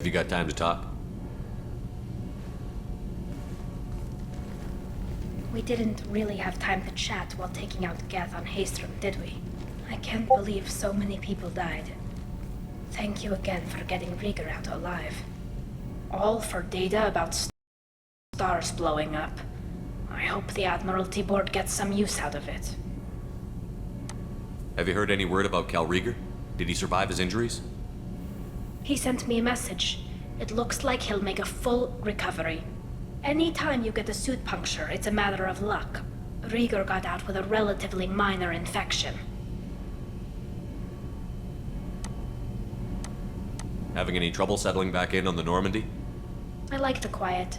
Have you got time to talk? We didn't really have time to chat while taking out Gath on Haystrom, did we? I can't believe so many people died. Thank you again for getting Rieger out alive. All for data about stars blowing up. I hope the Admiralty Board gets some use out of it. Have you heard any word about Cal Rieger? Did he survive his injuries? He sent me a message. It looks like he'll make a full recovery. Anytime you get a suit puncture, it's a matter of luck. Rieger got out with a relatively minor infection. Having any trouble settling back in on the Normandy? I like the quiet.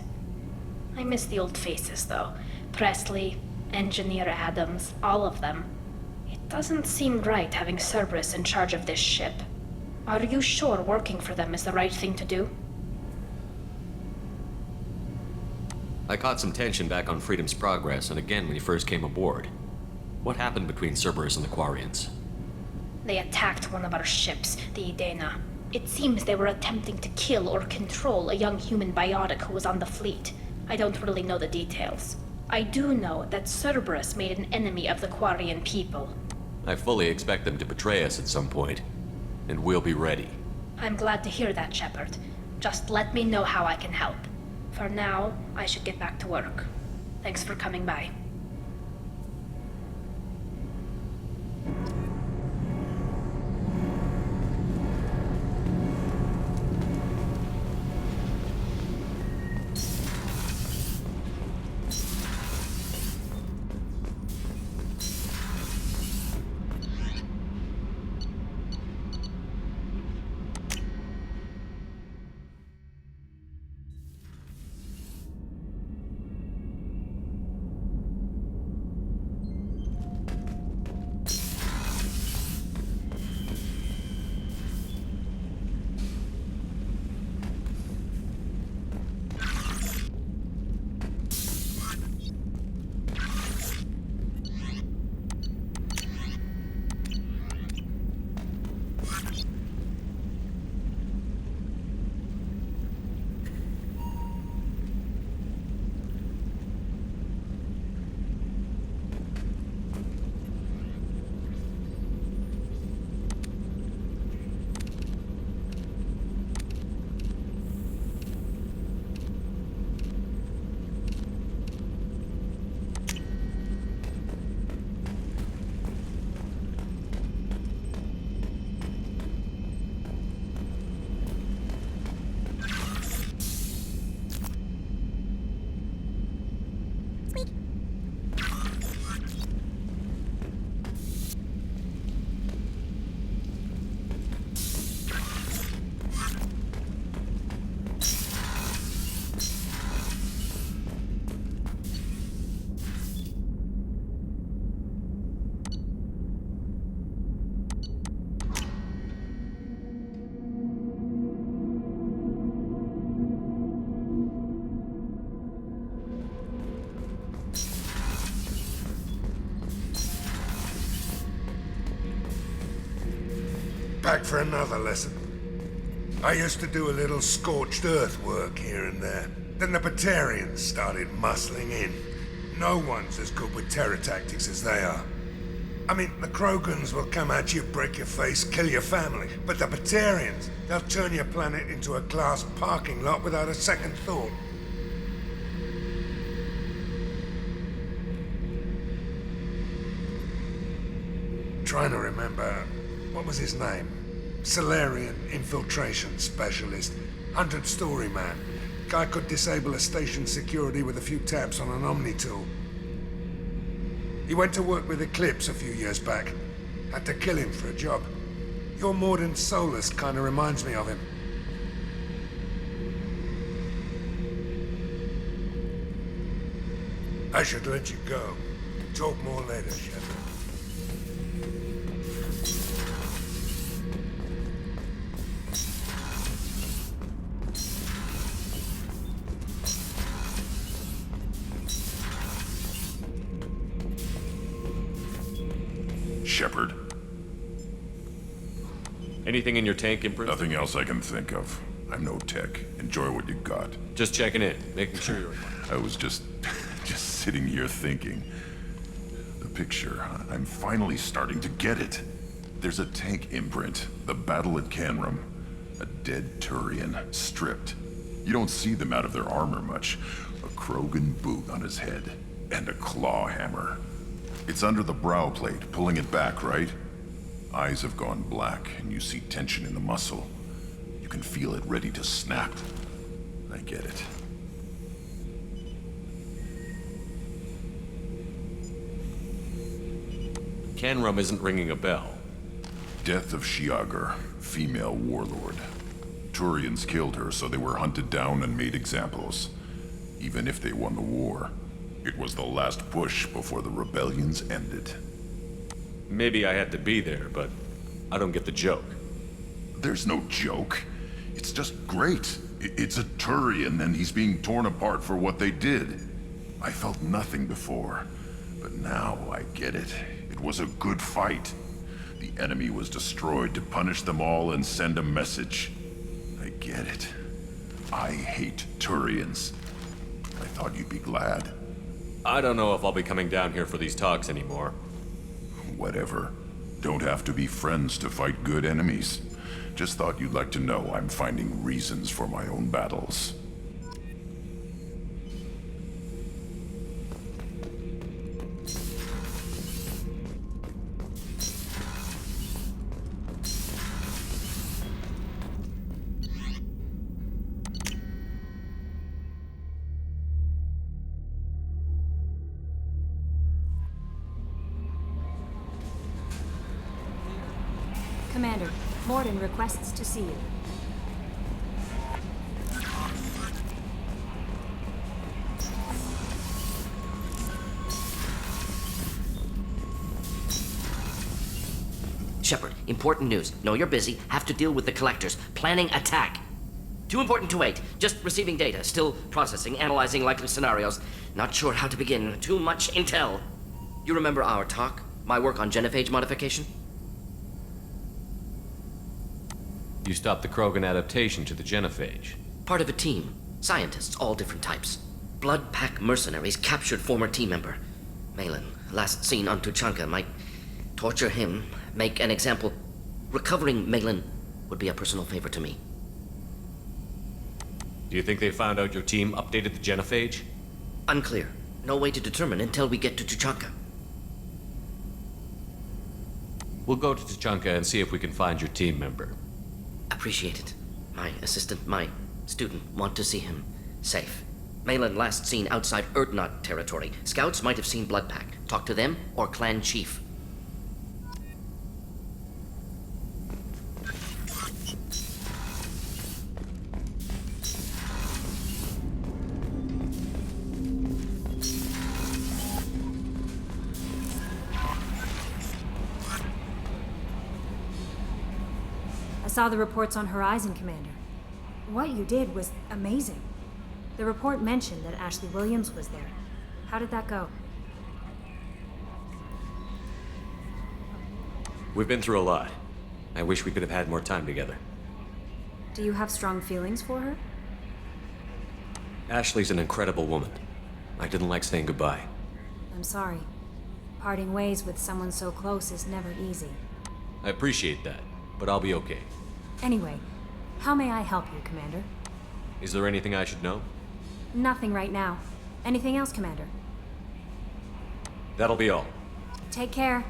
I miss the old faces, though. Presley, Engineer Adams, all of them. It doesn't seem right having Cerberus in charge of this ship. Are you sure working for them is the right thing to do? I caught some tension back on Freedom's Progress, and again when you first came aboard. What happened between Cerberus and the Quarians? They attacked one of our ships, the Edena. It seems they were attempting to kill or control a young human biotic who was on the fleet. I don't really know the details. I do know that Cerberus made an enemy of the Quarian people. I fully expect them to betray us at some point, and we'll be ready. I'm glad to hear that, Shepard. Just let me know how I can help. For now, I should get back to work. Thanks for coming by. Back for another lesson. I used to do a little scorched earth work here and there. Then the Batarians started muscling in. No one's as good with terror tactics as they are. I mean, the Krogans will come at you, break your face, kill your family. But the Batarians, they'll turn your planet into a glass parking lot without a second thought. Trying to remember, what was his name? Solarian infiltration specialist. 100-story man. Guy could disable a station security with a few taps on an Omni tool. He went to work with Eclipse a few years back. Had to kill him for a job. Your Mordant Solus kind of reminds me of him. I should let you go. Talk more later, Shepard. Shepard. Anything in your tank, Empress? Nothing else I can think of. I'm no tech. Enjoy what you got. Just checking in, making sure you're fine. I was just sitting here thinking. The picture, I'm finally starting to get it. There's a tank imprint, the battle at Canrum. A dead Turian, stripped. You don't see them out of their armor much. A Krogan boot on his head, and a claw hammer. It's under the brow plate, pulling it back, right? Eyes have gone black, and you see tension in the muscle. You can feel it ready to snap. I get it. Canrum isn't ringing a bell. Death of Shiagar, female warlord. Turians killed her, so they were hunted down and made examples. Even if they won the war, it was the last push before the rebellions ended. Maybe I had to be there, but I don't get the joke. There's no joke. It's just great. It's a Turian, and he's being torn apart for what they did. I felt nothing before, but now I get it. It was a good fight. The enemy was destroyed to punish them all and send a message. I get it. I hate Turians. I thought you'd be glad. I don't know if I'll be coming down here for these talks anymore. Whatever. Don't have to be friends to fight good enemies. Just thought you'd like to know I'm finding reasons for my own battles. Commander, Morden requests to see you. Shepard, important news. Know you're busy. Have to deal with the collectors. Planning attack. Too important to wait. Just receiving data. Still processing, analyzing likely scenarios. Not sure how to begin. Too much intel. You remember our talk? My work on genophage modification? You stopped the Krogan adaptation to the genophage. Part of a team. Scientists, all different types. Blood Pack mercenaries captured former team member. Malin, last seen on Tuchanka, might torture him, make an example. Recovering Malin would be a personal favor to me. Do you think they found out your team updated the genophage? Unclear. No way to determine until we get to Tuchanka. We'll go to Tuchanka and see if we can find your team member. Appreciate it. My assistant, my student, want to see him safe. Malin last seen outside Erdnot territory. Scouts might have seen Bloodpack. Talk to them or clan chief. I saw the reports on Horizon, Commander. What you did was amazing. The report mentioned that Ashley Williams was there. How did that go? We've been through a lot. I wish we could have had more time together. Do you have strong feelings for her? Ashley's an incredible woman. I didn't like saying goodbye. I'm sorry. Parting ways with someone so close is never easy. I appreciate that, but I'll be okay. Anyway, how may I help you, Commander? Is there anything I should know? Nothing right now. Anything else, Commander? That'll be all. Take care.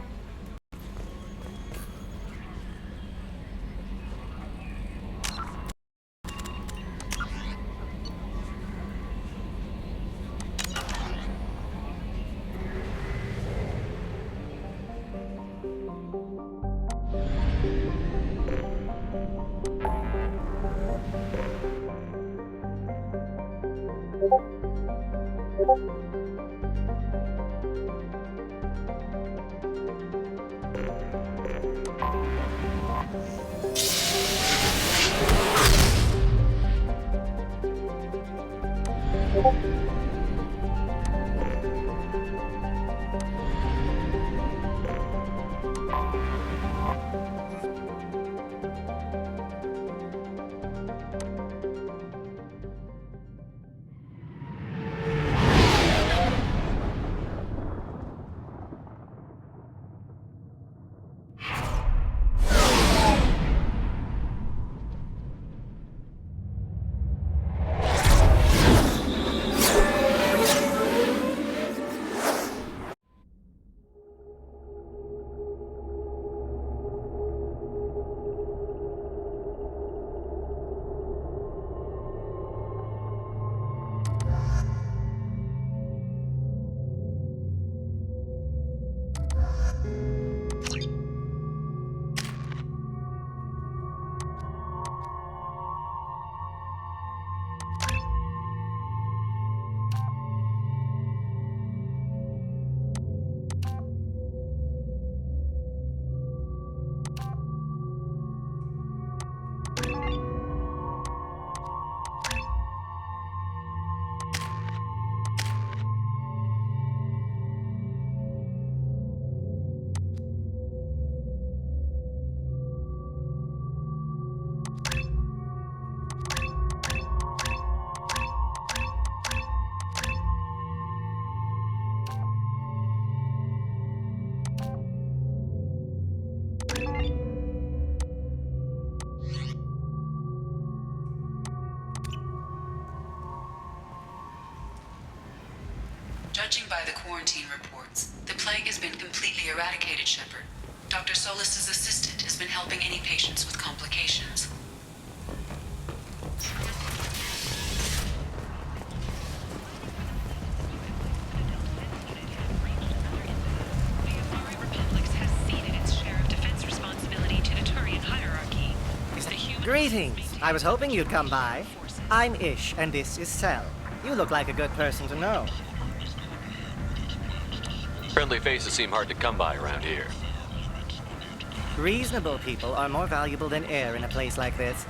Judging by the quarantine reports, the plague has been completely eradicated, Shepard. Dr. Solis's assistant has been helping any patients with complications. Greetings. I was hoping you'd come by. I'm Ish, and this is Cell. You look like a good person to know. Friendly faces seem hard to come by around here. Reasonable people are more valuable than air in a place like this.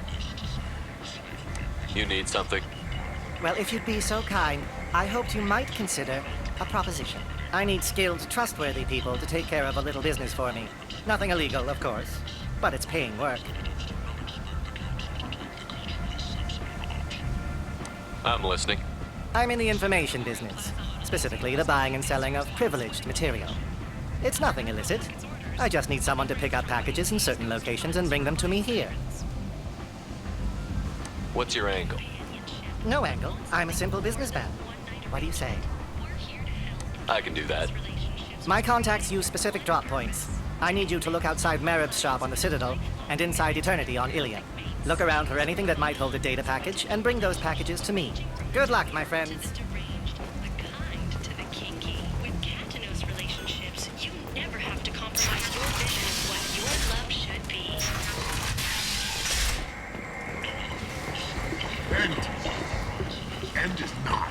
You need something? Well, if you'd be so kind, I hoped you might consider a proposition. I need skilled, trustworthy people to take care of a little business for me. Nothing illegal, of course, but it's paying work. I'm listening. I'm in the information business, specifically the buying and selling of privileged material. It's nothing illicit. I just need someone to pick up packages in certain locations and bring them to me here. What's your angle? No angle. I'm a simple businessman. What do you say? I can do that. My contacts use specific drop points. I need you to look outside Marib's shop on the Citadel and inside Eternity on Ilion. Look around for anything that might hold a data package and bring those packages to me. Good luck, my friends. End is not.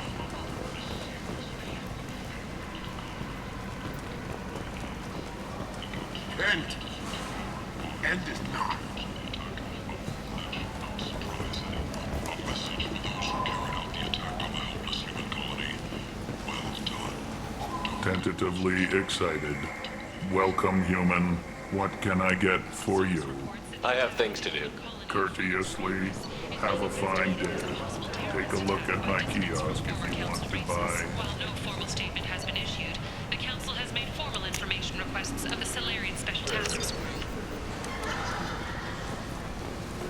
End is not. Tentatively excited. Welcome, human. What can I get for you? I have things to do. Courteously, have a fine day. Take a look at my kiosk if you want to buy. While no formal statement has been issued, the Council has made formal information requests of the Solarian Special Task Group.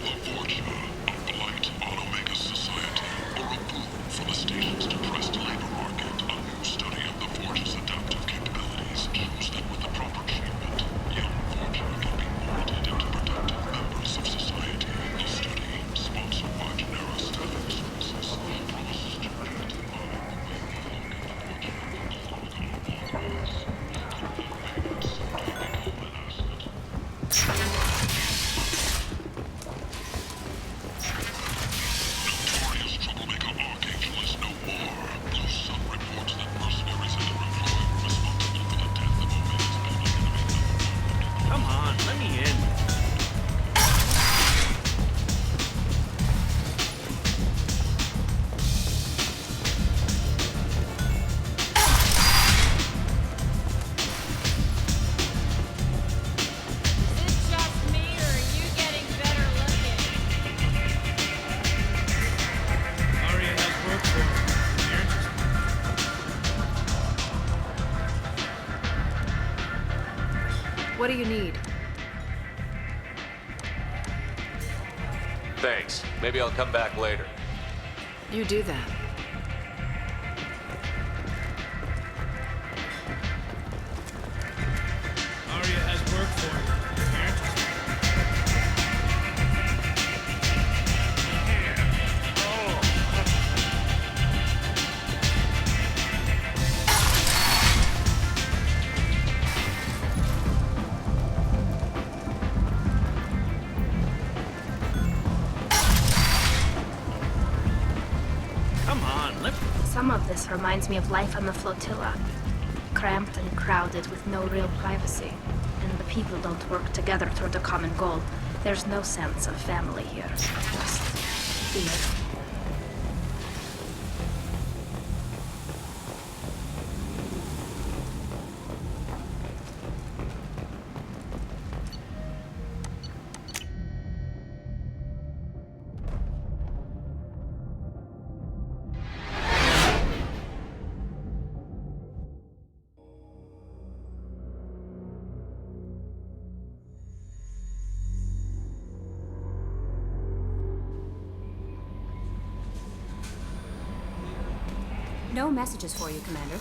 The fortune of polite automaker society, or a boon from a station's depressed labor market. A new study of the Forge's adaptive capabilities shows that with the proper treatment, young Forger can be molded into productive members of society. The study, sponsored by Genera Staffing Services, promises to Notorious troublemaker Archangel is no more. Blue Sun reports that mercenaries and their employer were responsible for the death of Omega's public enemy. Come on, let me in. Is it just me, or are you getting better looking? Aria has work for you. You're interested. What do you need? Thanks. Maybe I'll come back later. You do that. Aria has work for you. You're interested. Come on, let Some of this reminds me of life on the flotilla. Cramped and crowded with no real privacy. And the people don't work together toward a common goal. There's no sense of family here. Just fear. No messages for you, Commander.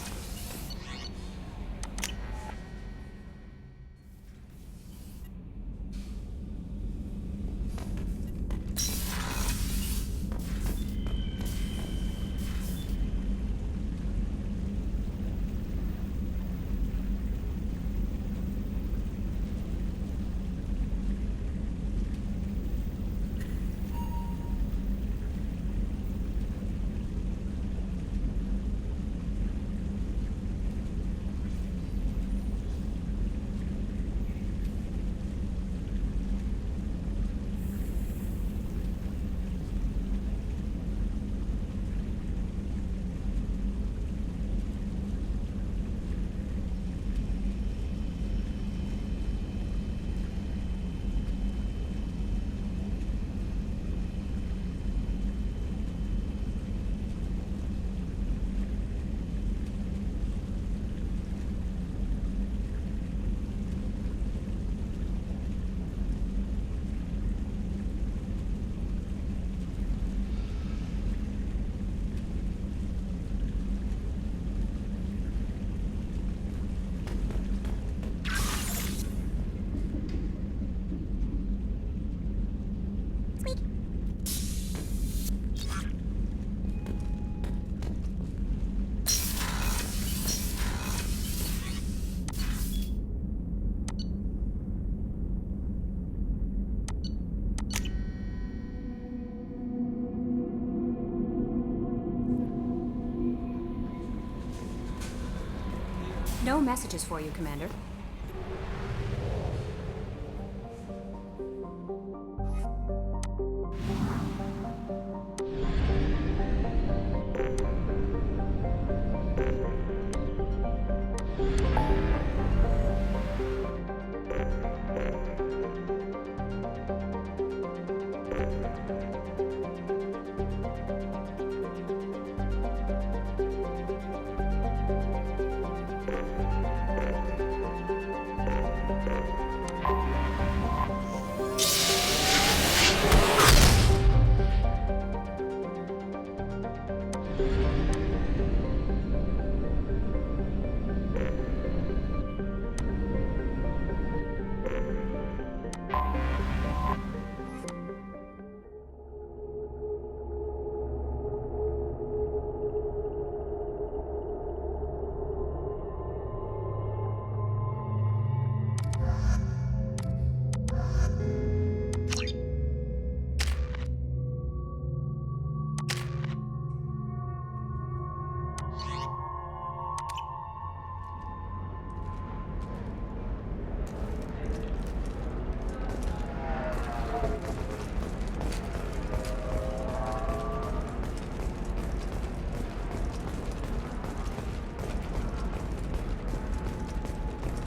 No messages for you, Commander.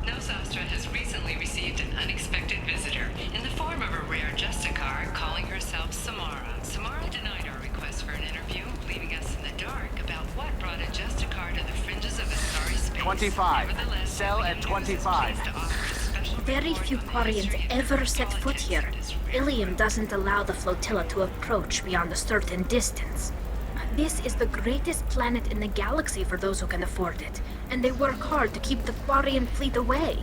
Nosastra has recently received an unexpected visitor in the form of a rare Justicar calling herself Samara. Samara denied our request for an interview, leaving us in the dark about what brought a Justicar to the fringes of Asari space. 25. Nevertheless, Sell at William 25. is pleased to offer a special Very few Quarians ever set foot here. Ilium doesn't allow the flotilla to approach beyond a certain distance. This is the greatest planet in the galaxy for those who can afford it, and they work hard to keep the Quarian fleet away.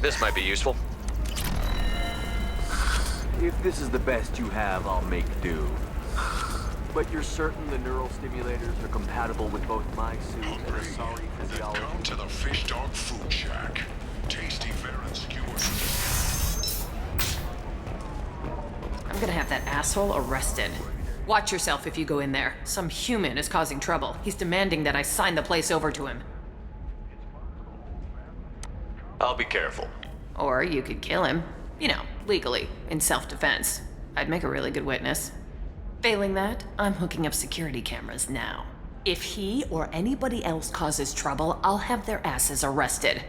This might be useful. If this is the best you have, I'll make do. But you're certain the neural stimulators are compatible with both my suit and Asari physiology? Welcome to the Fish Dog Food Shack. Tasty fare and skewers. I'm gonna have that asshole arrested. Watch yourself if you go in there. Some human is causing trouble. He's demanding that I sign the place over to him. I'll be careful. Or you could kill him. You know, legally, in self-defense. I'd make a really good witness. Failing that, I'm hooking up security cameras now. If he or anybody else causes trouble, I'll have their asses arrested.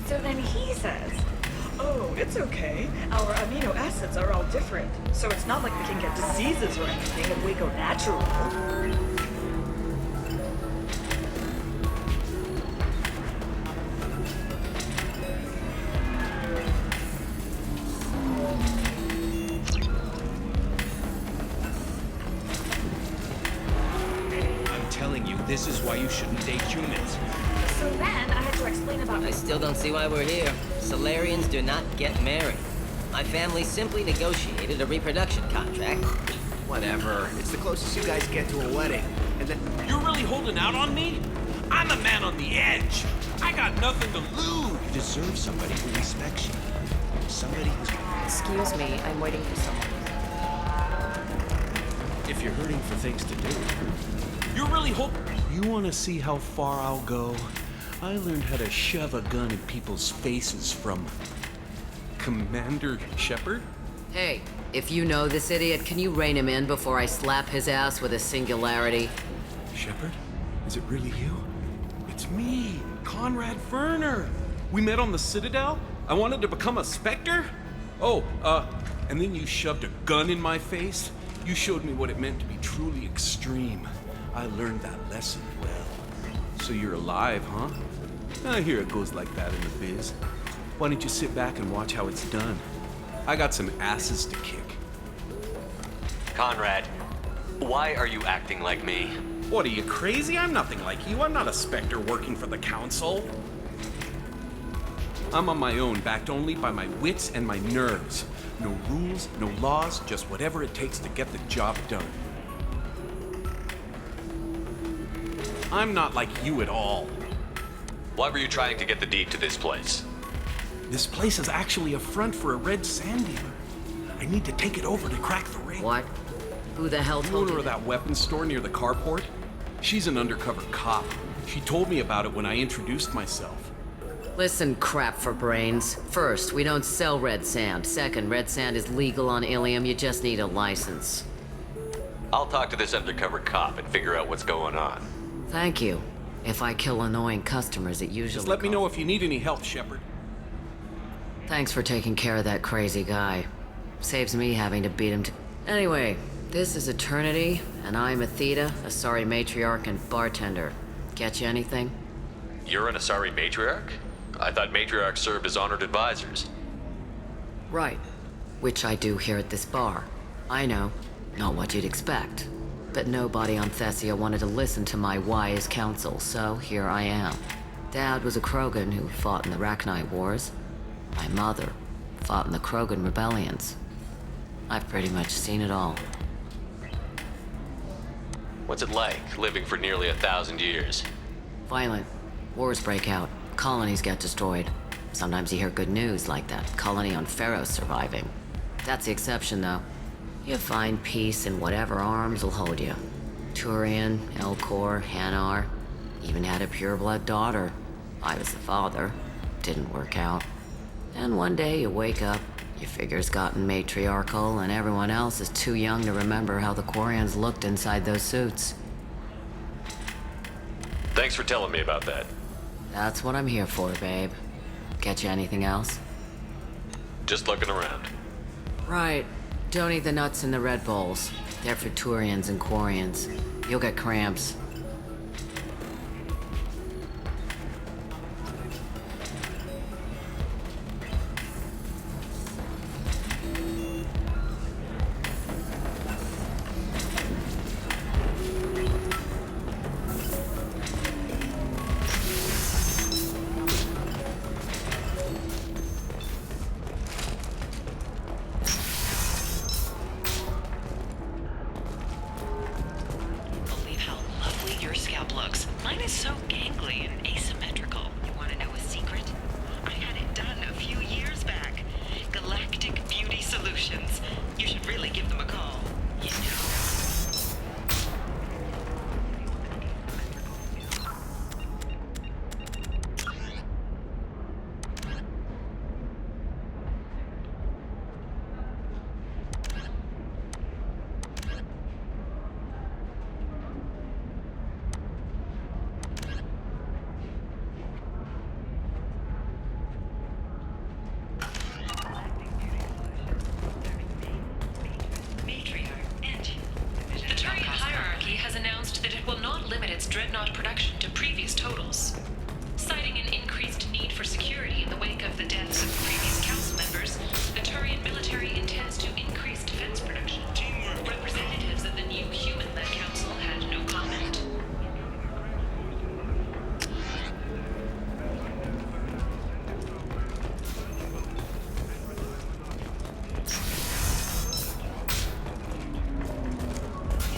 So then he says, oh, it's okay. Our amino acids are all different. So it's not like we can get diseases or anything if we go natural. I'm telling you, this is why you shouldn't date humans. So then I had to explain about I still don't see why we're here. Solarians do not get married. My family simply negotiated a reproduction contract. Whatever. It's the closest you guys get to a wedding. And then... You're really holding out on me? I'm a man on the edge. I got nothing to lose. You deserve somebody who respects you. Somebody who's... Excuse me, I'm waiting for someone. If you're hurting for things to do. You're really You want to see how far I'll go? I learned how to shove a gun in people's faces from... Commander Shepard? Hey, if you know this idiot, can you rein him in before I slap his ass with a singularity? Shepard? Is it really you? It's me, Conrad Werner. We met on the Citadel? I wanted to become a Spectre? Oh, and then you shoved a gun in my face? You showed me what it meant to be truly extreme. I learned that lesson well. So you're alive, huh? I hear it goes like that in the biz. Why don't you sit back and watch how it's done? I got some asses to kick. Conrad, why are you acting like me? What, are you crazy? I'm nothing like you. I'm not a specter working for the council. I'm on my own, backed only by my wits and my nerves. No rules, no laws, just whatever it takes to get the job done. I'm not like you at all. Why were you trying to get the deed to this place? This place is actually a front for a red sand dealer. I need to take it over to crack the ring. What? Who the hell The told owner you of that weapons store near the carport? She's an undercover cop. She told me about it when I introduced myself. Listen, crap for brains. First, we don't sell red sand. Second, red sand is legal on Ilium. You just need a license. I'll talk to this undercover cop and figure out what's going on. Thank you. If I kill annoying customers, it usually Just let me know if you need any help, Shepard. Thanks for taking care of that crazy guy. Saves me having to beat him to... Anyway, this is Eternity, and I'm Athena, a sorry matriarch and bartender. Get you anything? You're an Asari matriarch? I thought matriarchs served as honored advisors. Right. Which I do here at this bar. I know. Not what you'd expect. But nobody on Thessia wanted to listen to my wise counsel, so here I am. Dad was a Krogan who fought in the Rachni Wars. My mother fought in the Krogan rebellions. I've pretty much seen it all. What's it like, living for nearly 1,000 years? Violent. Wars break out. Colonies get destroyed. Sometimes you hear good news, like that colony on Pharaoh surviving. That's the exception, though. You find peace in whatever arms will hold you. Turian, Elcor, Hanar. Even had a pureblood daughter. I was the father. Didn't work out. And one day you wake up, your figure's gotten matriarchal, and everyone else is too young to remember how the Quarians looked inside those suits. Thanks for telling me about that. That's what I'm here for, babe. Get you anything else? Just looking around. Right. Don't eat the nuts in the Red Bowls. They're for Turians and Quarians. You'll get cramps. Believe how lovely your scalp looks. Mine is so gangly and asymmetrical. You want to know a secret? I had it done a few years back. Galactic Beauty Solutions. You should really give them a call. You know. The Turian hierarchy has announced that it will not limit its dreadnought production to previous totals. Citing an increased need for security in the wake of the deaths of previous council members, the Turian military intends to increase defense production. Representatives of the new human-led council had no comment.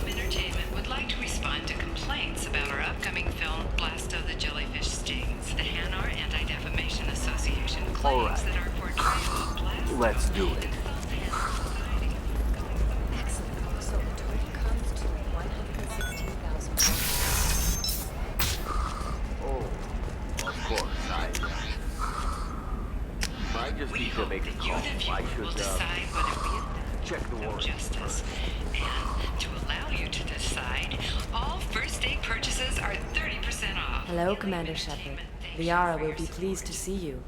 Entertainment would like to respond to complaints about our upcoming film Blast of the Jellyfish Stings. The Hanar Anti-Defamation Association claims that our portrayal of Blast... Let's do it. Excellent. So the total comes to 116,000. Oh, of course, I just We need to hope make a that you, call. the I viewer, will should, decide whether we check the have warrant. justice. And to allow you to decide, all first day purchases are 30% off. Hello, Commander Shepard. Liara will be pleased to see you.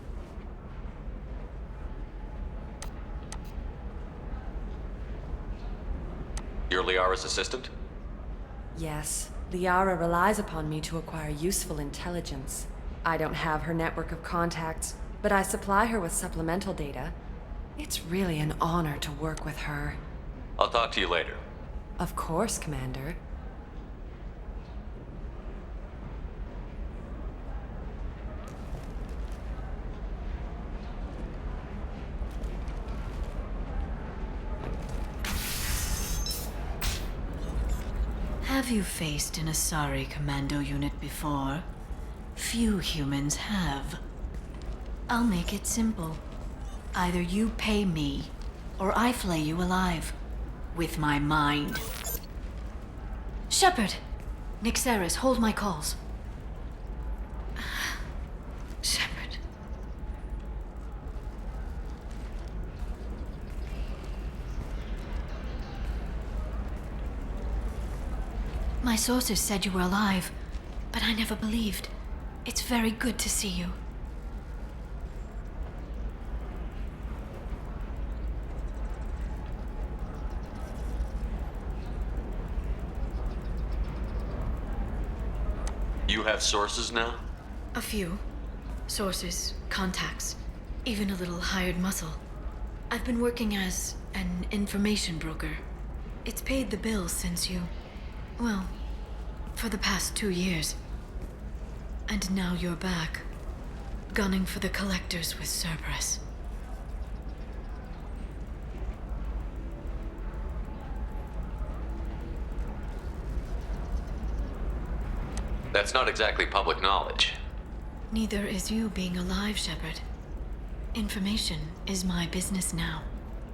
You're Liara's assistant? Yes, Liara relies upon me to acquire useful intelligence. I don't have her network of contacts, but I supply her with supplemental data. It's really an honor to work with her. I'll talk to you later. Of course, Commander. Have you faced an Asari commando unit before? Few humans have. I'll make it simple. Either you pay me, or I flay you alive. With my mind. Shepard! Nixeris, hold my calls. Shepard. My sources said you were alive, but I never believed. It's very good to see you. You have sources now? A few. Sources, contacts, even a little hired muscle. I've been working as an information broker. It's paid the bills since you... well, for the past 2 years. And now you're back, gunning for the collectors with Cerberus. That's not exactly public knowledge. Neither is you being alive, Shepard. Information is my business now.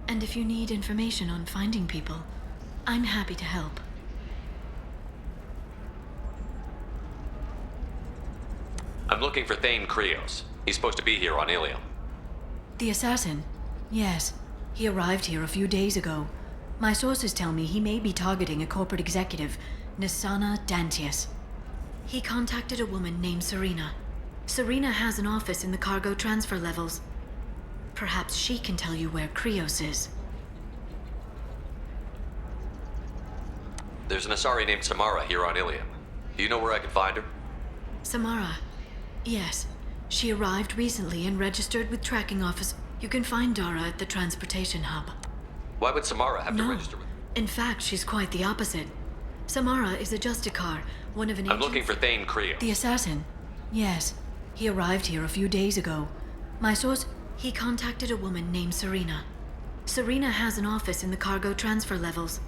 And if you need information on finding people, I'm happy to help. I'm looking for Thane Krios. He's supposed to be here on Ilium. The assassin? Yes. He arrived here a few days ago. My sources tell me he may be targeting a corporate executive, Nisana Dantius. He contacted a woman named Serena. Serena has an office in the cargo transfer levels. Perhaps she can tell you where Krios is. There's an Asari named Samara here on Ilium. Do you know where I can find her? Samara? Yes. She arrived recently and registered with tracking office. You can find Dara at the transportation hub. Why would Samara have to register with... In fact, she's quite the opposite. Samara is a Justicar, one of an I'm looking for Thane Krios. The assassin? Yes. He arrived here a few days ago. My source... he contacted a woman named Serena. Serena has an office in the cargo transfer levels.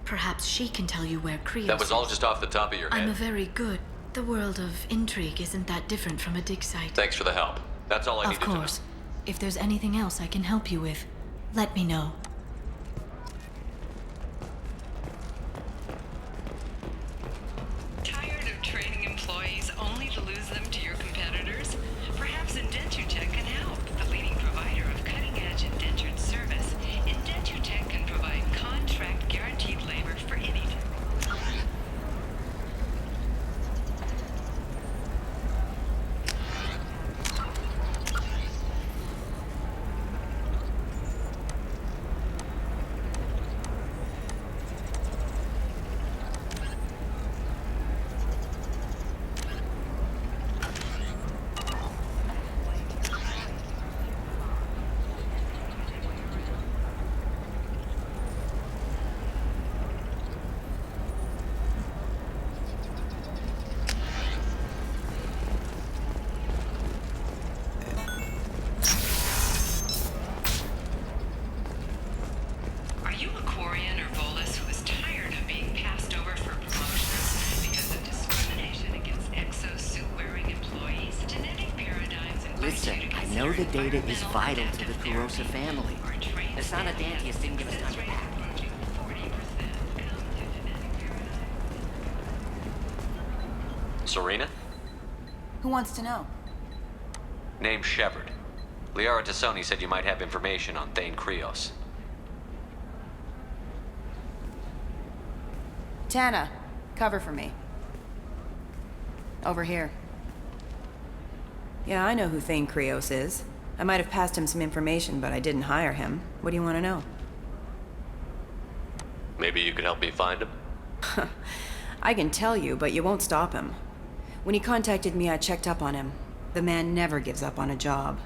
Perhaps she can tell you where Krios is. That was all just off the top of your head. I'm a very good... The world of intrigue isn't that different from a dig site. Thanks for the help. That's all I needed to know. Of course. If there's anything else I can help you with, let me know. Tired of training employees only to lose them to your competitors? Perhaps Indentutech can help. The leading provider of cutting-edge indentured service, Indentutech can provide contract guaranteed labor for anything. I know the data is vital to the Kurosa family. Asana Dantius didn't give us time to pack. Serena? Who wants to know? Name's Shepard. Liara Tassoni said you might have information on Thane Krios. Tana, cover for me. Over here. Yeah, I know who Thane Krios is. I might have passed him some information, but I didn't hire him. What do you want to know? Maybe you could help me find him? I can tell you, but you won't stop him. When he contacted me, I checked up on him. The man never gives up on a job.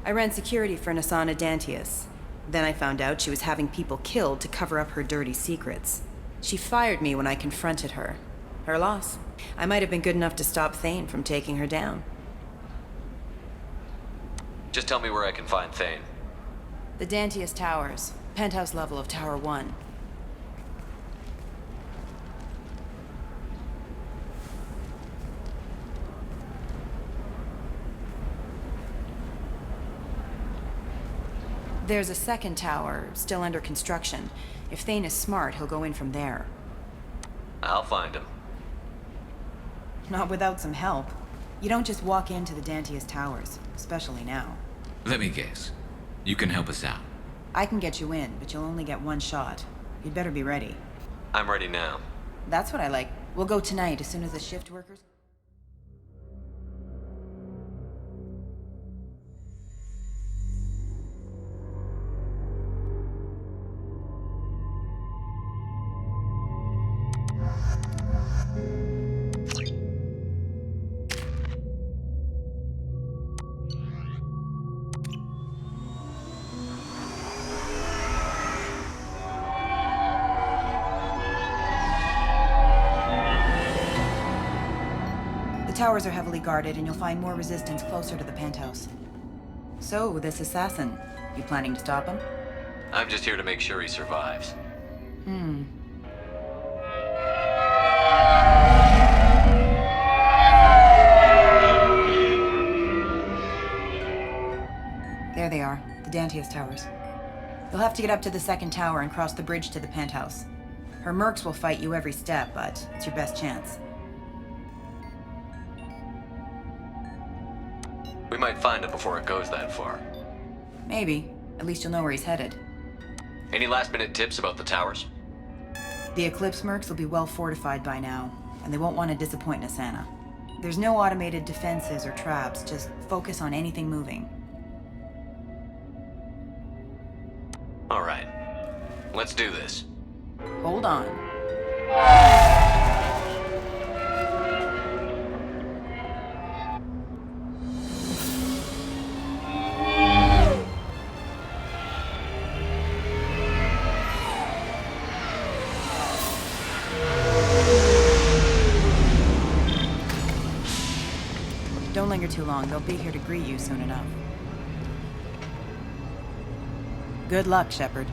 I ran security for Nasana Dantius. Then I found out she was having people killed to cover up her dirty secrets. She fired me when I confronted her. Her loss. I might have been good enough to stop Thane from taking her down. Just tell me where I can find Thane. The Dantius Towers. Penthouse level of Tower 1. There's a second tower, still under construction. If Thane is smart, he'll go in from there. I'll find him. Not without some help. You don't just walk into the Dantius Towers, especially now. Let me guess. You can help us out. I can get you in, but you'll only get one shot. You'd better be ready. I'm ready now. That's what I like. We'll go tonight as soon as the shift workers... The towers are heavily guarded, and you'll find more resistance closer to the penthouse. So, this assassin, you planning to stop him? I'm just here to make sure he survives. There they are, the Dantius Towers. You'll have to get up to the second tower and cross the bridge to the penthouse. Her mercs will fight you every step, but it's your best chance. We might find him before it goes that far. Maybe. At least you'll know where he's headed. Any last-minute tips about the towers? The Eclipse mercs will be well fortified by now, and they won't want to disappoint Nasana. There's no automated defenses or traps, just focus on anything moving. All right. Let's do this. Hold on. Don't linger too long. They'll be here to greet you soon enough. Good luck, Shepard.